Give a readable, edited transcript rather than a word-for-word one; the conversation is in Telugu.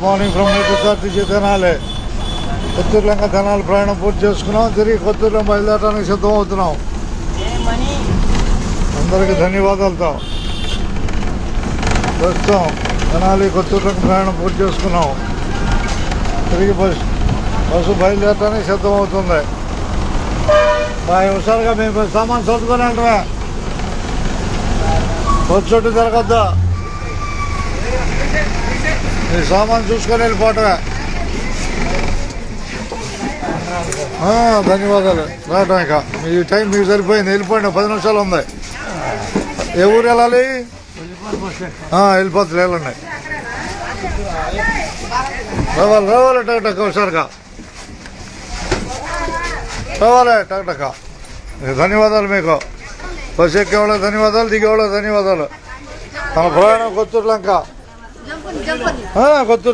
మార్నింగ్ ఫ్రమ్ నెట్టు తెనాలి కొత్తూరు లంక తెనాలి ప్రయాణం పూర్తి చేసుకున్నాం. తిరిగి కొత్తూరులో బయలుదేరడానికి సిద్ధం అవుతున్నాం. అందరికీ ధన్యవాదాలతో ప్రస్తుతం తెనాలి కొత్తూరు లంక ప్రయాణం పూర్తి చేసుకున్నాం. తిరిగి బస్సు బయలుదేరడానికి సిద్ధం అవుతుంది. బాగా హుషారుగా మేము సామాన్ సర్దుకొని వెళ్ళరా, చుట్టూ తిరగద్దా, మీ సామాన్ చూసుకొని వెళ్ళిపోవటమే. ధన్యవాదాలు. రావటం ఇక మీ టైం మీకు సరిపోయింది, వెళ్ళిపోండి. 10 నిమిషాలు ఉంది. ఏ ఊరు వెళ్ళాలి? వెళ్ళిపోతుంది, వెళ్ళండి. రావాలి టక్ హుషారుగా రావాలి టక్. ధన్యవాదాలు మీకు. బస్సు ఎక్కేవాళ్ళకి ధన్యవాదాలు, దిగేవాళ్ళకి ధన్యవాదాలు. మన ప్రయాణం కొత్తూరు లంక కొత్తూరు